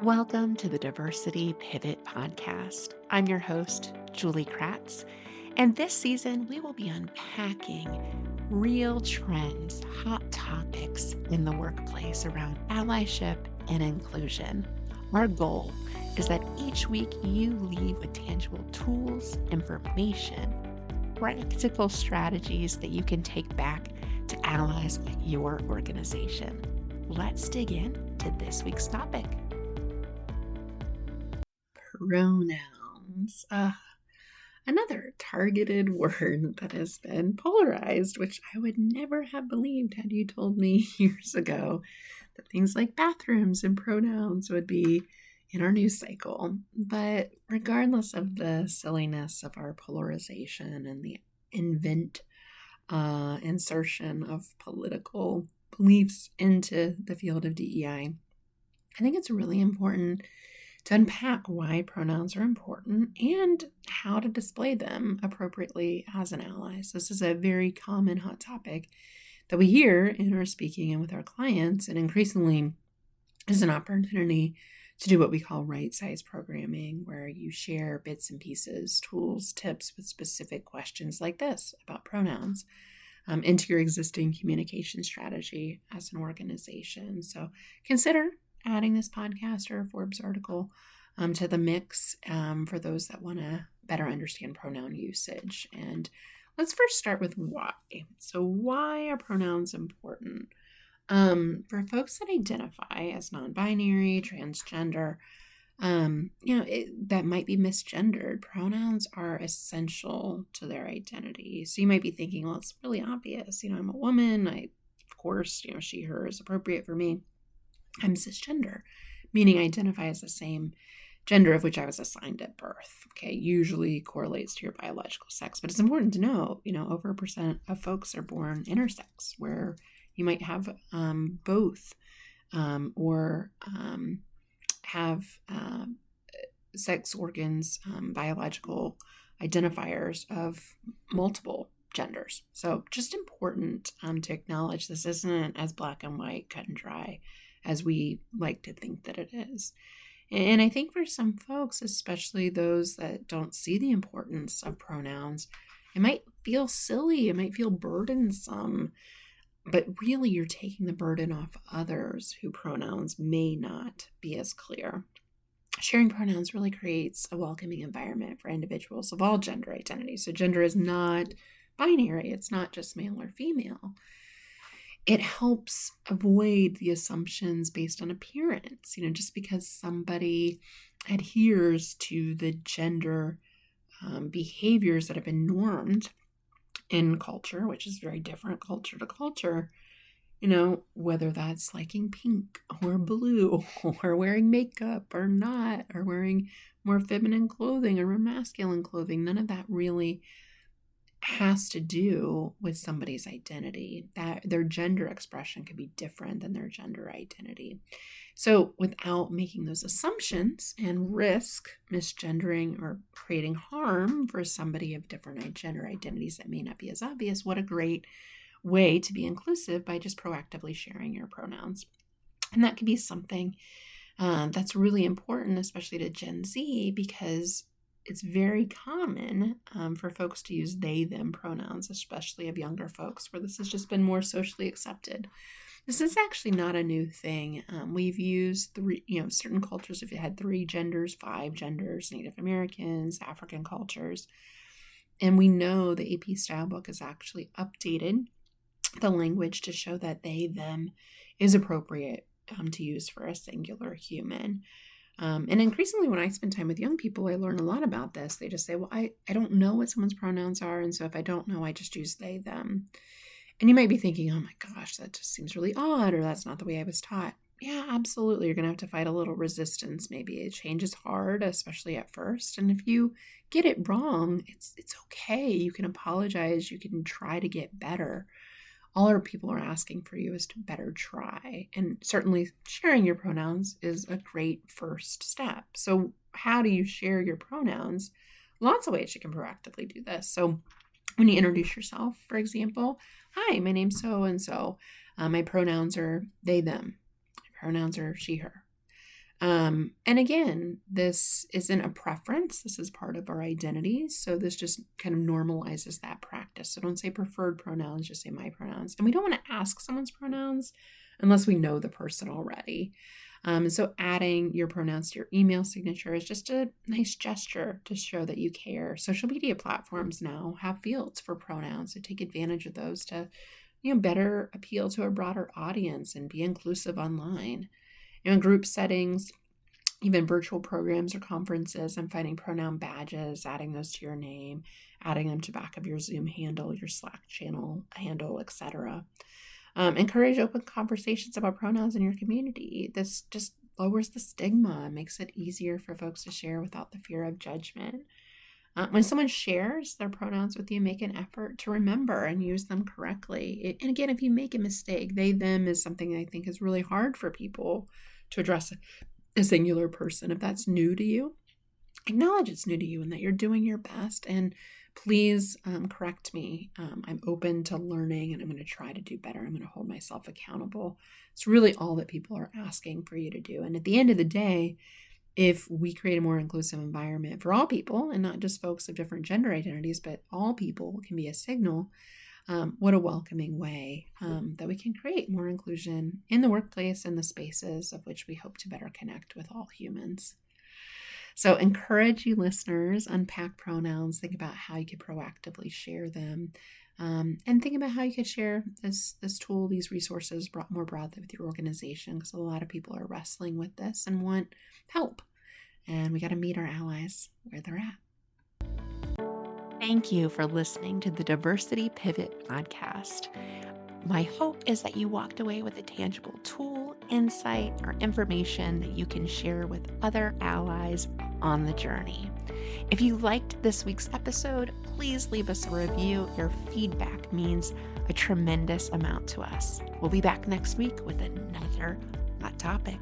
Welcome to the Diversity Pivot Podcast. I'm your host, Julie Kratz, and this season we will be unpacking real trends, hot topics in the workplace around allyship and inclusion. Our goal is that each week you leave with tangible tools, information, practical strategies that you can take back to allies at your organization. Let's dig in to this week's topic. Pronouns. Another targeted word that has been polarized, which I would never have believed had you told me years ago that things like bathrooms and pronouns would be in our news cycle. But regardless of the silliness of our polarization and the insertion of political beliefs into the field of DEI, I think it's really important to unpack why pronouns are important and how to display them appropriately as an ally. So this is a very common hot topic that we hear in our speaking and with our clients, and increasingly is an opportunity to do what we call right-size programming, where you share bits and pieces, tools, tips with specific questions like this about pronouns into your existing communication strategy as an organization. So consider adding this podcast or a Forbes article to the mix for those that want to better understand pronoun usage. And let's first start with why. So why are pronouns important? For folks that identify as non-binary, transgender, that might be misgendered, pronouns are essential to their identity. So you might be thinking, well, it's really obvious. I'm a woman. Of course, she, her is appropriate for me. I'm cisgender, meaning I identify as the same gender of which I was assigned at birth. Okay, usually correlates to your biological sex, but it's important to know, over 1% of folks are born intersex, where you might have both or have sex organs, biological identifiers of multiple genders. So just important to acknowledge this isn't as black and white, cut and dry as we like to think that it is. And I think for some folks, especially those that don't see the importance of pronouns, it might feel silly, it might feel burdensome, but really you're taking the burden off others who pronouns may not be as clear. Sharing pronouns really creates a welcoming environment for individuals of all gender identities. So gender is not binary, it's not just male or female. It helps avoid the assumptions based on appearance. Just because somebody adheres to the gender behaviors that have been normed in culture, which is very different culture to culture, whether that's liking pink or blue or wearing makeup or not, or wearing more feminine clothing or more masculine clothing, none of that really has to do with somebody's identity. That their gender expression could be different than their gender identity. So without making those assumptions and risk misgendering or creating harm for somebody of different gender identities that may not be as obvious, what a great way to be inclusive by just proactively sharing your pronouns. And that could be something that's really important, especially to Gen Z, because it's very common for folks to use they, them pronouns, especially of younger folks, where this has just been more socially accepted. This is actually not a new thing. We've used certain cultures have had 3 genders, 5 genders, Native Americans, African cultures. And we know the AP style book has actually updated the language to show that they, them is appropriate to use for a singular human. And increasingly when I spend time with young people, I learn a lot about this. They just say, well, I don't know what someone's pronouns are. And so if I don't know, I just use they, them. And you might be thinking, oh my gosh, that just seems really odd, or that's not the way I was taught. Yeah, absolutely. You're going to have to fight a little resistance. Maybe change is hard, especially at first. And if you get it wrong, it's okay. You can apologize. You can try to get better. All our people are asking for you is to better try. And certainly sharing your pronouns is a great first step. So how do you share your pronouns? Lots of ways you can proactively do this. So when you introduce yourself, for example, hi, my name's so-and-so. My pronouns are they, them. My pronouns are she, her. And again, this isn't a preference. This is part of our identities. So this just kind of normalizes that practice. So don't say preferred pronouns, just say my pronouns. And we don't want to ask someone's pronouns unless we know the person already. And so adding your pronouns to your email signature is just a nice gesture to show that you care. Social media platforms now have fields for pronouns, so take advantage of those to, better appeal to a broader audience and be inclusive online. In group settings, even virtual programs or conferences, I'm finding pronoun badges, adding those to your name, adding them to back of your Zoom handle, your Slack channel handle, etc. Encourage open conversations about pronouns in your community. This just lowers the stigma, makes it easier for folks to share without the fear of judgment. When someone shares their pronouns with you, make an effort to remember and use them correctly. And again, if you make a mistake, they, them is something I think is really hard for people to address a singular person. If that's new to you, acknowledge it's new to you and that you're doing your best. And please correct me. I'm open to learning and I'm going to try to do better. I'm going to hold myself accountable. It's really all that people are asking for you to do. And at the end of the day, if we create a more inclusive environment for all people and not just folks of different gender identities, but all people can be a signal, what a welcoming way that we can create more inclusion in the workplace and the spaces of which we hope to better connect with all humans. So encourage you listeners, unpack pronouns, think about how you could proactively share them, and think about how you could share this tool, these resources more broadly with your organization, because a lot of people are wrestling with this and want help. And we got to meet our allies where they're at. Thank you for listening to the Diversity Pivot podcast. My hope is that you walked away with a tangible tool, insight, or information that you can share with other allies on the journey. If you liked this week's episode, please leave us a review. Your feedback means a tremendous amount to us. We'll be back next week with another hot topic.